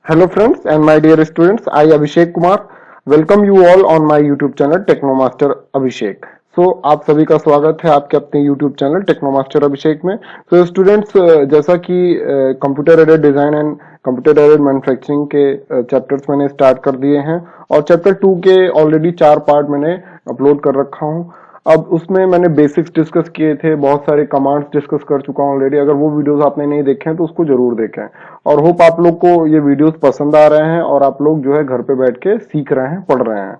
Hello friends and my dear students, I Abhishek Kumar welcome you all on my YouTube channel Technomaster Abhishek. आप सभी का स्वागत है आपके अपने YouTube चैनल टेक्नोमास्टर अभिषेक में। स्टूडेंट्स, जैसा कि computer aided design and computer aided manufacturing के चैप्टर्स मैंने स्टार्ट कर दिए हैं और चैप्टर 2 के ऑलरेडी 4 पार्ट मैंने अपलोड कर रखा हूं। अब उसमें मैंने बेसिक्स डिस्कस किए थे, बहुत सारे कमांड्स डिस्कस कर चुका हूं ऑलरेडी। अगर वो वीडियोस आपने नहीं देखे हैं तो उसको जरूर देखें और होप आप लोग को ये वीडियोस पसंद आ रहे हैं और आप लोग जो है घर पे बैठ के सीख रहे हैं, पढ़ रहे हैं।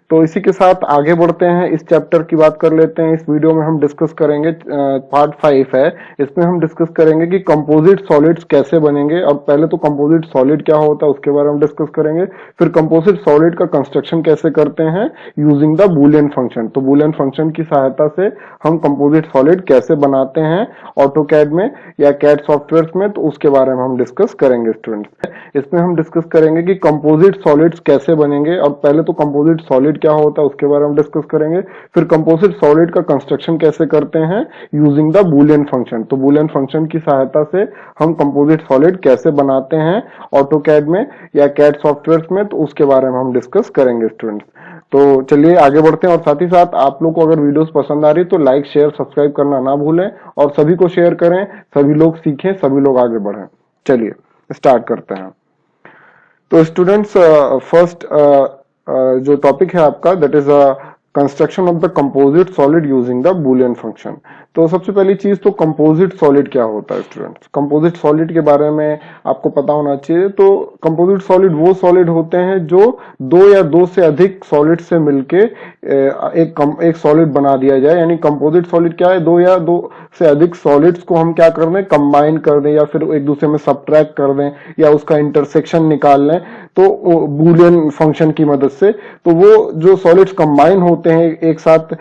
तो इसी के साथ आगे बढ़ते हैं, इस चैप्टर की बात कर लेते हैं। इस वीडियो में हम डिस्कस करेंगे, पार्ट 5 है, इसमें हम डिस्कस करेंगे कि कंपोजिट सॉलिड्स कैसे बनेंगे। और पहले तो कंपोजिट सॉलिड क्या होता है उसके बारे में डिस्कस करेंगे, फिर कंपोजिट सॉलिड का कंस्ट्रक्शन कैसे करते हैं यूजिंग द बूलियन फंक्शन। तो बूलियन फंक्शन की सहायता से हम कंपोजिट सॉलिड कैसे बनाते हैं ऑटोकैड में या कैड सॉफ्टवेयर में, तो उसके बारे में हम डिस्कस करेंगे स्टूडेंट्स। इसमें हम डिस्कस करेंगे कि कंपोजिट सॉलिड्स कैसे बनेंगे और पहले तो कंपोजिट सॉलिड क्या होता है उसके बारे में डिस्कस करेंगे, फिर कंपोजिट सॉलिड का कंस्ट्रक्शन कैसे करते हैं यूजिंग द बूलियन फंक्शन। तो बूलियन फंक्शन की सहायता से हम कंपोजिट सॉलिड कैसे बनाते हैं ऑटोकैड में या कैड सॉफ्टवेयर में, तो उसके बारे में हम डिस्कस करेंगे स्टूडेंट्स। तो चलिए आगे बढ़ते हैं और साथ ही साथ आप लोग को अगर वीडियोस पसंद आ रही तो लाइक शेयर सब्सक्राइब करना ना भूलें और सभी को शेयर करें, सभी लोग सीखें, सभी लोग आगे बढ़ें। चलिए स्टार्ट करते हैं। तो स्टूडेंट्स, फर्स्ट जो टॉपिक है आपका that is construction of the composite solid using the Boolean function. तो सबसे पहली चीज तो कंपोजिट सॉलिड क्या होता है स्टूडेंट्स। कंपोजिट सॉलिड के बारे में आपको पता होना चाहिए। तो कंपोजिट सॉलिड वो सॉलिड होते हैं जो दो या दो से अधिक सॉलिड से मिलके एक सॉलिड बना दिया जाए। यानी कंपोजिट सॉलिड क्या है, दो या दो से अधिक सॉलिड्स को हम क्या कर दें, कंबाइन कर दें या फिर एक दूसरे में सब्ट्रैक्ट कर दें या उसका इंटरसेक्शन निकाल लें तो बूलियन फंक्शन की मदद से। तो वो जो सॉलिड्स कंबाइन होते हैं एक साथ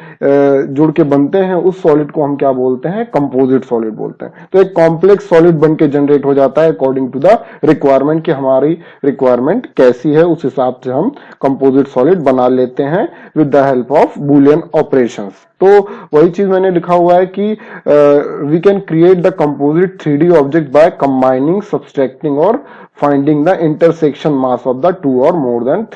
जुड़ के बनते हैं, उस सॉलिड को हम क्या बोलते हैं, कंपोजिट सॉलिड बोलते हैं। तो एक कॉम्प्लेक्स सॉलिड बन के जनरेट हो जाता है अकॉर्डिंग टू द रिक्वायरमेंट कि हमारी रिक्वायरमेंट कैसी है, उस हिसाब से हम कंपोजिट सॉलिड बना लेते हैं with the help of Boolean operations. तो वही चीज मैंने लिखा हुआ है कि we can create the composite 3D object by combining, subtracting और finding the intersection mass of the two और मोर देन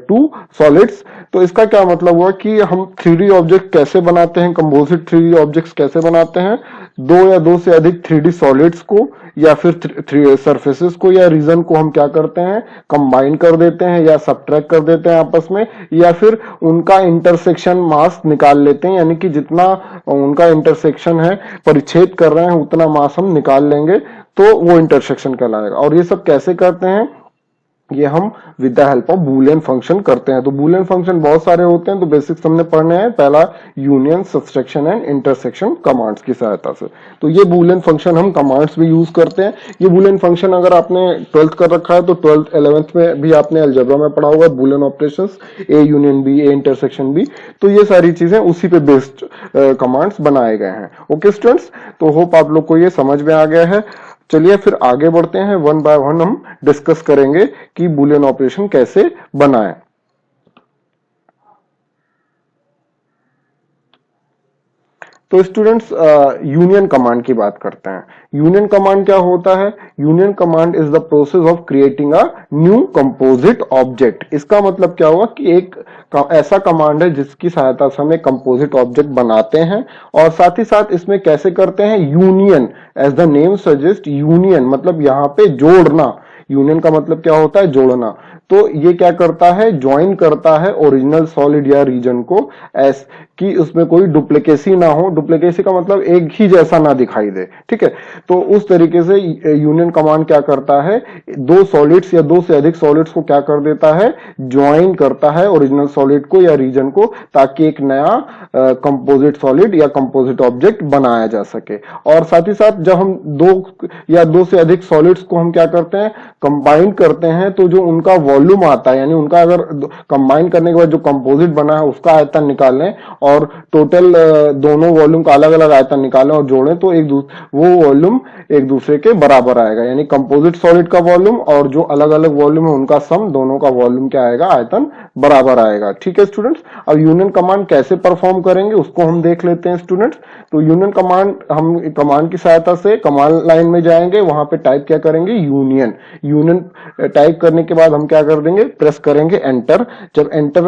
टू सॉलिड्स। तो इसका क्या मतलब हुआ कि हम 3D ऑब्जेक्ट कैसे बनाते हैं, कंपोजिट 3D ऑब्जेक्ट्स कैसे बनाते हैं, दो या दो से अधिक 3D सॉलिड्स को या फिर सरफेसेस को या रीजन को हम क्या करते हैं, कंबाइन कर देते हैं या सब्ट्रैक्ट कर देते हैं आपस में, या फिर उनका इंटरसेक्शन मास निकाल लेते हैं। यानी कि जितना उनका इंटरसेक्शन है, परिच्छेद कर रहे हैं, उतना मास हम निकाल लेंगे तो वो इंटरसेक्शन कहलाएगा। और ये सब कैसे करते हैं, ये हम with the help of Boolean function करते हैं। तो बूलियन फंक्शन बहुत सारे होते हैं, तो बेसिक्स हमने पढ़ने हैं। पहला union, subtraction and intersection commands की सहायता से। तो ये बूलियन फंक्शन हम कमांड्स भी यूज करते हैं। ये बूलियन फंक्शन अगर आपने 12th कर रखा है तो 12th 11th में भी आपने अलजेब्रा में पढ़ा होगा, Boolean operations, A union B, A intersection B. तो ये सारी चीजें उसी पे बेस्ड कमांड्स बनाए गए हैं। ओके स्टूडेंट्स, तो होप आप लोग को ये समझ में आ गया है। चलिए फिर आगे बढ़ते हैं, वन बाय वन हम डिस्कस करेंगे कि बूलियन ऑपरेशन कैसे बनाएं। तो स्टूडेंट्स, यूनियन कमांड की बात करते हैं। यूनियन कमांड क्या होता है, union command is the process of creating a new composite object. इसका मतलब क्या हुआ कि एक ऐसा कमांड है जिसकी सहायता से हम एक कंपोजिट ऑब्जेक्ट बनाते हैं। और साथ ही साथ इसमें कैसे करते हैं, union, as the name suggest, union मतलब यहाँ पे जोड़ना। यूनियन का मतलब क्या होता है, जोड़ना। तो ये क्या करता है, ज्वाइन करता है ओरिजिनल सॉलिड या रीजन को, एस कि उसमें कोई डुप्लीकेसी ना हो। डुप्लीकेसी का मतलब एक ही जैसा ना दिखाई दे, ठीक है। तो उस तरीके से यूनियन कमांड क्या करता है, दो सॉलिड्स या दो से अधिक सॉलिड्स को क्या कर देता है, ज्वाइन करता है ओरिजिनल सॉलिड को या रीजन को, ताकि एक नया कंपोजिट सॉलिड या कंपोजिट ऑब्जेक्ट बनाया जा सके। और साथ ही साथ जब हम दो या दो से अधिक सॉलिड्स को हम क्या करते हैं, कंबाइन करते हैं, तो जो उनका वॉल्यूम आता है, यानी उनका अगर कंबाइन करने के बाद जो कंपोजिट बना है उसका आयतन निकाल लें और टोटल दोनों वॉल्यूम का अलग अलग आयतन निकालें और जोड़ें, तो वो वॉल्यूम एक दूसरे के बराबर आएगा। यानी कंपोजिट सॉलिड का वॉल्यूम और जो अलग अलग वॉल्यूम है उनका सम, दोनों का वॉल्यूम क्या आएगा, आयतन बराबर आएगा। ठीक है स्टूडेंट्स। अब यूनियन कमांड कैसे परफॉर्म करेंगे उसको हम देख लेते हैं स्टूडेंट्स। तो यूनियन कमांड, हम कमांड की सहायता से कमांड लाइन में जाएंगे, वहां पे टाइप क्या करेंगे, यूनियन। यूनियन टाइप करने के बाद हम क्या कर देंगे, प्रेस करेंगे एंटर। जब एंटर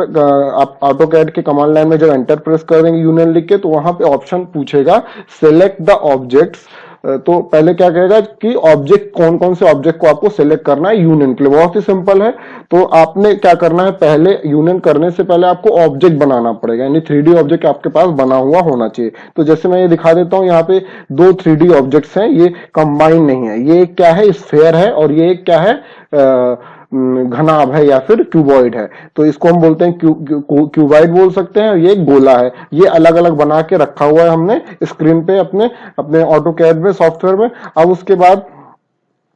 आप ऑटो कैड के कमांड लाइन में जब एंटर प्रेस कर देंगे यूनियन लिख के, तो वहां पे ऑप्शन पूछेगा सेलेक्ट द ऑब्जेक्ट्स। तो पहले क्या कहेगा कि ऑब्जेक्ट कौन कौन से ऑब्जेक्ट को आपको सेलेक्ट करना है यूनियन के लिए। बहुत ही सिंपल है। तो आपने क्या करना है, पहले यूनियन करने से पहले आपको ऑब्जेक्ट बनाना पड़ेगा, यानी 3D ऑब्जेक्ट आपके पास बना हुआ होना चाहिए। तो जैसे मैं ये दिखा देता हूं, यहाँ पे दो 3D ऑब्जेक्ट्स हैं, ये कंबाइन नहीं है। ये एक क्या है, स्फेयर है, और ये एक क्या है, घनाभ है या फिर क्यूबॉइड है। तो इसको हम बोलते हैं क्यूबॉइड बोल सकते हैं, और ये गोला है। ये अलग अलग बना के रखा हुआ है हमने स्क्रीन पे अपने अपने ऑटो कैड में, सॉफ्टवेयर में। अब उसके बाद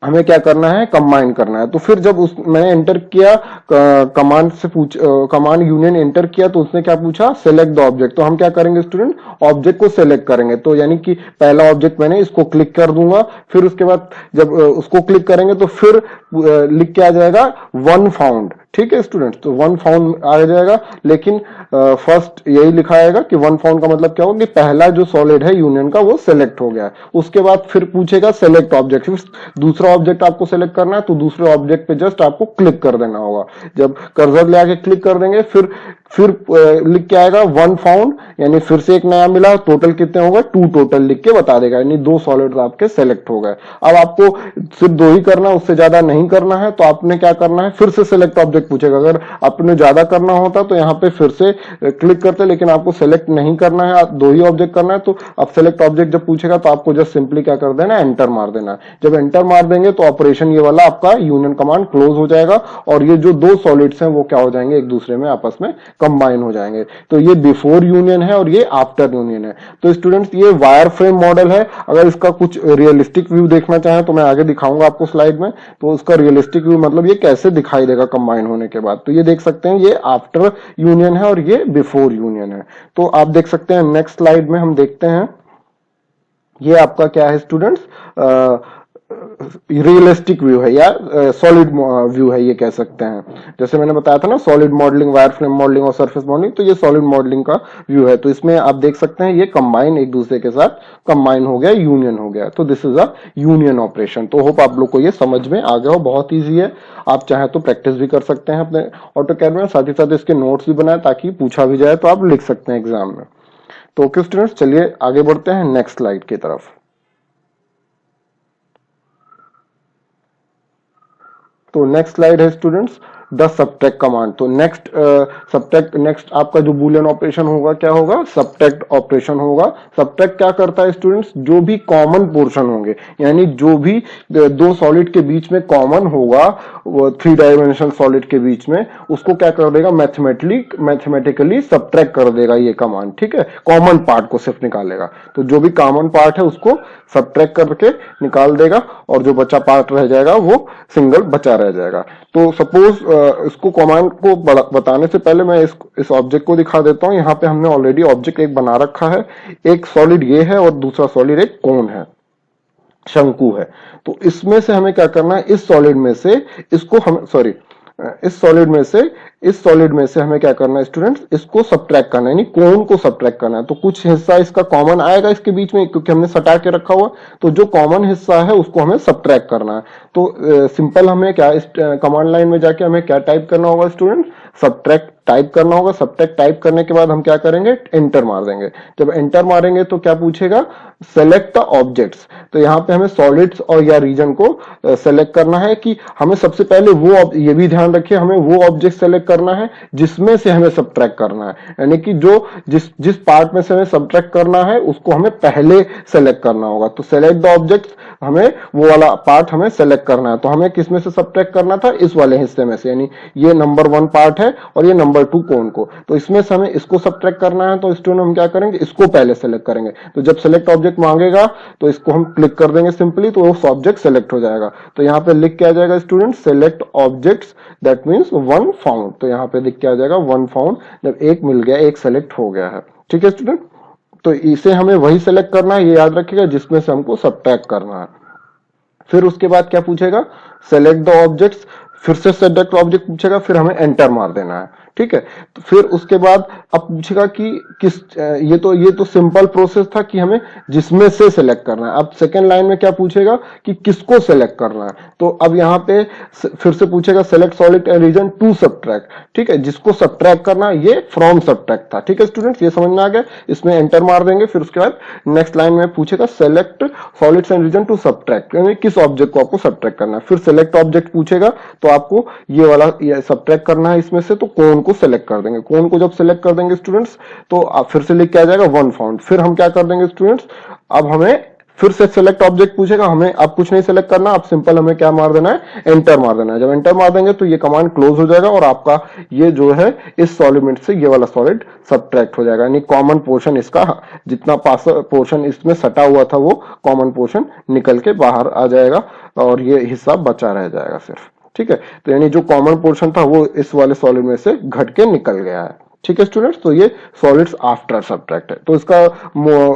हमें क्या करना है, कंबाइन करना है। तो फिर जब उस मैंने एंटर किया कमांड से कमांड यूनियन एंटर किया, तो उसने क्या पूछा, सेलेक्ट द ऑब्जेक्ट। तो हम क्या करेंगे स्टूडेंट, ऑब्जेक्ट को सेलेक्ट करेंगे। तो यानी कि पहला ऑब्जेक्ट मैंने इसको क्लिक कर दूंगा, फिर उसके बाद जब उसको क्लिक करेंगे तो फिर लिख के आ जाएगा वन फाउंड। ठीक है स्टूडेंट, तो वन फाउंड आ जाएगा, लेकिन फर्स्ट यही लिखा आएगा कि वन फाउंड का मतलब क्या होगा कि पहला जो सॉलिड है यूनियन का वो सेलेक्ट हो गया है। उसके बाद फिर पूछेगा सेलेक्ट ऑब्जेक्ट, दूसरा ऑब्जेक्ट आपको सेलेक्ट करना है, तो दूसरे ऑब्जेक्ट पे जस्ट आपको क्लिक कर देना होगा। जब कर्सर ले आके क्लिक कर देंगे, फिर लिख के आएगा वन फाउंड, यानी फिर से एक नया मिला। टोटल कितने होगा, 2 टोटल लिख के बता देगा, यानी 2 सॉलिड आपके सेलेक्ट हो गए। अब आपको सिर्फ 2 ही करना है, उससे ज्यादा नहीं करना है। तो आपने क्या करना है, फिर से सेलेक्ट ऑब्जेक्ट पूछेगा। अगर आपने ज्यादा करना होता तो यहाँ पे फिर से क्लिक करते, लेकिन आपको सेलेक्ट नहीं करना है, 2 ही ऑब्जेक्ट करना है। तो अब सेलेक्ट ऑब्जेक्ट जब पूछेगा तो आपको जस्ट सिंपली क्या कर देना है, एंटर मार देना है। जब एंटर मार देंगे तो ऑपरेशन ये वाला आपका यूनियन कमांड क्लोज हो जाएगा, और ये जो 2 सॉलिड्स हैं वो क्या हो जाएंगे, एक दूसरे में आपस में कंबाइन हो जाएंगे। तो ये बिफोर यूनियन है और ये आफ्टर यूनियन है। तो स्टूडेंट्स, ये वायर फ्रेम मॉडल है। अगर इसका कुछ रियलिस्टिक व्यू देखना चाहें तो मैं आगे दिखाऊंगा आपको स्लाइड में। तो उसका रियलिस्टिक व्यू मतलब ये कैसे दिखाई देगा कंबाइन होने के बाद। तो ये देख सकते हैं, ये आफ्टर यूनियन है और ये बिफोर यूनियन है। तो आप देख सकते हैं, नेक्स्ट स्लाइड में हम देखते हैं, ये आपका क्या है स्टूडेंट्स, रियलिस्टिक व्यू है या सॉलिड व्यू है, ये कह सकते हैं। जैसे मैंने बताया था ना, solid modelling, wire frame modelling और सरफेस मॉडलिंग, तो ये सॉलिड मॉडलिंग का व्यू है। तो इसमें आप देख सकते हैं, ये कंबाइन एक दूसरे के साथ कंबाइन हो गया, यूनियन हो गया। तो this is a union operation. तो होप आप लोग को ये समझ में आ गया हो। बहुत ईजी है, आप चाहे तो प्रैक्टिस भी कर सकते हैं अपने ऑटो कैड में, साथ ही साथ इसके नोट्स भी बनाए ताकि पूछा भी जाए तो आप लिख सकते हैं एग्जाम में। तो ओके स्टूडेंट्स, चलिए आगे बढ़ते हैं नेक्स्ट स्लाइड की तरफ। तो नेक्स्ट स्लाइड है स्टूडेंट्स, द सबट्रैक्ट कमांड। तो नेक्स्ट आपका जो बूलियन ऑपरेशन होगा, क्या होगा, सबट्रैक्ट ऑपरेशन होगा। सबट्रैक्ट क्या करता है स्टूडेंट्स, जो भी कॉमन पोर्शन होंगे, यानी जो भी 2 सॉलिड के बीच में कॉमन होगा, 3 डायमेंशनल सॉलिड के बीच में, उसको क्या कर देगा, मैथमेटिकली सबट्रैक्ट कर देगा ये कमांड। ठीक है, कॉमन पार्ट को सिर्फ निकालेगा। तो जो भी कॉमन पार्ट है उसको सबट्रैक्ट करके निकाल देगा, और जो बचा पार्ट रह जाएगा वो सिंगल बचा रह जाएगा। तो सपोज इसको कमांड को बताने से पहले मैं इस ऑब्जेक्ट को दिखा देता हूं। यहाँ पे हमने ऑलरेडी ऑब्जेक्ट एक बना रखा है। एक सॉलिड ये है और दूसरा सॉलिड एक कोन है, शंकु है। तो इसमें से हमें क्या करना है, इस सॉलिड में से इसको हम इस सॉलिड में से हमें क्या करना है स्टूडेंट्स, इसको सबट्रैक्ट करना है, यानी कोन को सबट्रैक्ट करना है। तो कुछ हिस्सा इसका कॉमन आएगा इसके बीच में, क्योंकि हमने सटा के रखा हुआ। तो जो कॉमन हिस्सा है उसको हमें सबट्रैक्ट करना है। तो सिंपल हमें क्या, इस कमांड लाइन में जाके हमें क्या टाइप करना होगा स्टूडेंट, सबट्रैक्ट टाइप करना होगा। सबट्रैक्ट टाइप करने के बाद हम क्या करेंगे, एंटर मार देंगे। जब एंटर मारेंगे तो क्या पूछेगा, सेलेक्ट द ऑब्जेक्ट्स। तो यहाँ पे हमें सॉलिड्स और या रीजन को सेलेक्ट करना है, कि हमें सबसे पहले वो, ये भी ध्यान रखिए, हमें वो ऑब्जेक्ट सेलेक्ट करना है जिसमें से हमें सबट्रैक्ट करना है। यानी कि जो जिस पार्ट में से हमें सबट्रैक्ट करना है उसको हमें पहले सेलेक्ट करना होगा। तो सेलेक्ट द ऑब्जेक्ट्स, हमें वो वाला पार्ट हमें सेलेक्ट करना है। तो हमें किसमें से सबट्रैक्ट करना था, इस वाले हिस्से में से, यानी ये नंबर 1 पार्ट है और ये नंबर 2 कोन को। तो इसमें से हमें इसको सबट्रैक्ट करना है। तो स्टूडेंट हम क्या करेंगे, इसको पहले सेलेक्ट करेंगे। तो जब सेलेक्ट ऑब्जेक्ट मांगेगा तो इसको हम क्लिक कर देंगे सिंपली, तो वो ऑब्जेक्ट सेलेक्ट हो जाएगा। तो यहाँ पे लिख के आ जाएगा student, select objects, that means 1 found. तो यहाँ पे लिख के आ जाएगा 1 फाउंड, जब एक मिल गया, एक सेलेक्ट हो गया है। ठीक है स्टूडेंट, तो इसे हमें वही सेलेक्ट करना है, ये याद रखिएगा, जिसमें से हमको सबट्रैक्ट करना है। फिर उसके बाद क्या पूछेगा, सेलेक्ट द ऑब्जेक्ट्स। फिर से सेलेक्ट ऑब्जेक्ट पूछेगा, फिर हमें एंटर मार देना है, ठीक है। तो फिर उसके बाद अब पूछेगा कि किस ये तो सिंपल प्रोसेस था कि हमें जिसमें से सिलेक्ट करना है। अब सेकेंड लाइन में क्या पूछेगा कि किसको सिलेक्ट करना है। तो अब यहाँ पे फिर से पूछेगा select solid and region to subtract, ठीक है। जिसको सबट्रैक्ट करना है ये फ्रॉम सबट्रैक्ट था, ठीक है स्टूडेंट्स, ये समझ में आ गया। इसमें एंटर मार देंगे, फिर उसके बाद नेक्स्ट लाइन में पूछेगा select solids and region to subtract, यानी किस ऑब्जेक्ट को आपको सबट्रैक्ट करना है। फिर सेलेक्ट ऑब्जेक्ट पूछेगा, तो आपको ये वाला सबट्रैक्ट करना है इसमें से, तो कौन को सेलेक्ट कर देंगे। कौन को जब सेलेक्ट कर देंगे स्टूडेंट्स, तो आप फिर से लिख के आ जाएगा वन फाउंड। फिर हम क्या कर देंगे स्टूडेंट्स, अब हमें फिर से सेलेक्ट ऑब्जेक्ट पूछेगा, हमें अब कुछ नहीं सेलेक्ट करना, अब सिंपल हमें क्या मार देना है, एंटर मार देना है। जब एंटर मार देंगे तो ये कमांड क्लोज हो जाएगा और आपका ये जो है इस सॉलिड से ये वाला सॉलिड सबट्रैक्ट हो जाएगा, यानी कॉमन पोर्शन इसका जितना पास पोर्शन इसमें सटा हुआ था वो कॉमन पोर्शन निकल के बाहर आ जाएगा और ये हिस्सा बचा रह जाएगा सिर्फ, ठीक है। तो यानी जो कॉमन पोर्शन था वो इस वाले सॉलिड में से घट के निकल गया है, ठीक है स्टूडेंट्स। तो ये सॉलिड्स आफ्टर सबट्रैक्ट है। तो इसका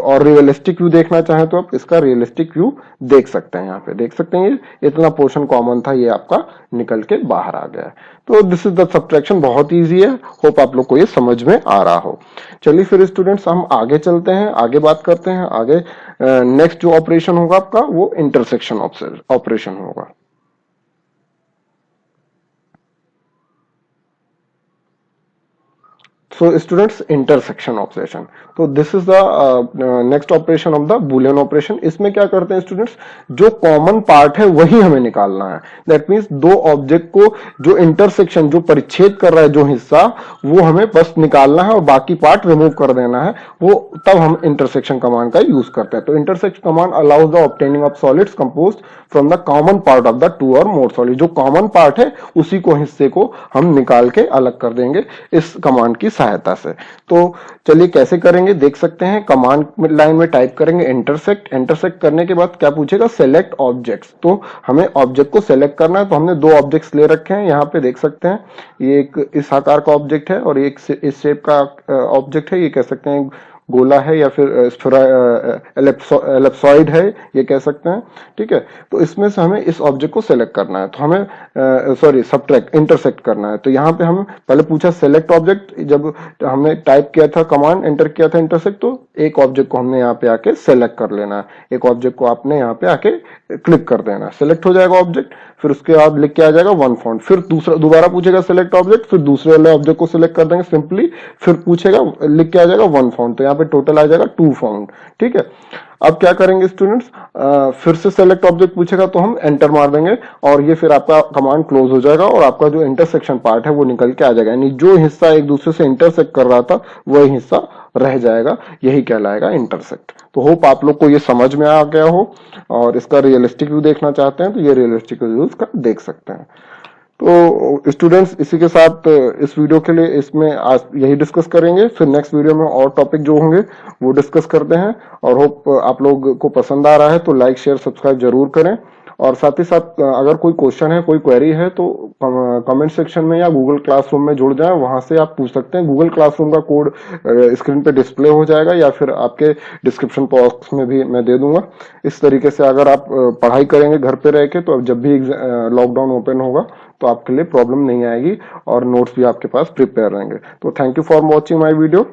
और रियलिस्टिक व्यू देखना चाहें तो आप इसका रियलिस्टिक व्यू देख सकते हैं। यहाँ पे देख सकते हैं ये इतना पोर्शन कॉमन था, ये आपका निकल के बाहर आ गया है। तो दिस इज द सब्ट्रैक्शन, बहुत इजी है। होप आप लोग को ये समझ में आ रहा हो। चलिए फिर स्टूडेंट्स हम आगे चलते हैं, आगे बात करते हैं। आगे नेक्स्ट जो ऑपरेशन होगा आपका वो इंटरसेक्शन ऑपरेशन होगा। So students, intersection operation, तो this is the next operation of the Boolean operation. इसमें क्या करते हैं स्टूडेंट्स, जो कॉमन पार्ट है वही हमें निकालना है। दैट मीन्स दो ऑब्जेक्ट को जो इंटरसेक्शन, जो परिच्छेद कर रहा है जो हिस्सा, वो हमें बस निकालना है और बाकी पार्ट रिमूव कर देना है। वो तब हम इंटरसेक्शन कमांड का यूज करते हैं। तो intersection command allows the obtaining of solids composed from the common part of the two और मोर सॉलिड। जो कॉमन पार्ट है उसी को हिस्से को हम निकाल के अलग कर देंगे इस कमांड की सहायता से। तो चलिए कैसे करेंगे देख सकते हैं। कमांड लाइन में टाइप करेंगे इंटरसेक्ट। इंटरसेक्ट करने के बाद क्या पूछेगा, सेलेक्ट ऑब्जेक्ट्स। तो हमें ऑब्जेक्ट को सेलेक्ट करना है। तो हमने दो ऑब्जेक्ट्स ले रखे हैं, यहाँ पे देख सकते हैं। ये एक इस आकार का ऑब्जेक्ट है और एक इस शेप का ऑब्जेक्ट है। ये कह सकते हैं गोला है या फिर एलिप्सॉइड है, ये कह सकते हैं, ठीक है। तो इसमें से हमें इस ऑब्जेक्ट को सेलेक्ट करना है। तो हमें सॉरी सबट्रैक्ट इंटरसेक्ट करना है। तो यहाँ पे हम पहले पूछा सेलेक्ट ऑब्जेक्ट, जब हमने टाइप किया था कमांड एंटर किया था इंटरसेक्ट, तो एक ऑब्जेक्ट को हमने यहाँ पे आके सेलेक्ट कर लेना है। एक ऑब्जेक्ट को आपने यहाँ पे आके क्लिक कर देना है, सेलेक्ट हो जाएगा ऑब्जेक्ट। फिर उसके बाद लिख के आ जाएगा वन फाउंड। फिर दोबारा पूछेगा सेलेक्ट ऑब्जेक्ट, फिर दूसरे वाले ऑब्जेक्ट को सिलेक्ट कर देंगे सिंपली। फिर पूछेगा, लिख के आ जाएगा वन फाउंड। तो यहाँ पे टोटल आ जाएगा टू फाउंड, ठीक है। अब क्या करेंगे स्टूडेंट्स, फिर से सेलेक्ट ऑब्जेक्ट पूछेगा तो हम एंटर मार देंगे और ये फिर आपका कमांड क्लोज हो जाएगा और आपका जो इंटरसेक्शन पार्ट है वो निकल के आ जाएगा। यानी जो हिस्सा एक दूसरे से इंटरसेक्ट कर रहा था वही हिस्सा रह जाएगा, यही कहलाएगा इंटरसेक्ट। तो होप आप लोग को ये समझ में आ गया हो। और इसका रियलिस्टिक व्यू देखना चाहते हैं तो ये रियलिस्टिक व्यू इसका देख सकते हैं। तो स्टूडेंट्स इसी के साथ इस वीडियो के लिए इसमें आज यही डिस्कस करेंगे। फिर नेक्स्ट वीडियो में और टॉपिक जो होंगे वो डिस्कस करते हैं। और होप आप लोग को पसंद आ रहा है तो लाइक शेयर सब्सक्राइब जरूर करें। और साथ ही साथ अगर कोई क्वेश्चन है, कोई क्वेरी है तो कमेंट सेक्शन में या गूगल क्लासरूम में जुड़ जाएं, वहां से आप पूछ सकते हैं। गूगल क्लासरूम का कोड स्क्रीन पे डिस्प्ले हो जाएगा या फिर आपके डिस्क्रिप्शन बॉक्स में भी मैं दे दूंगा। इस तरीके से अगर आप पढ़ाई करेंगे घर पे रह के तो जब भी लॉकडाउन ओपन होगा तो आपके लिए प्रॉब्लम नहीं आएगी और नोट्स भी आपके पास प्रिपेयर रहेंगे। तो thank you for watching my video.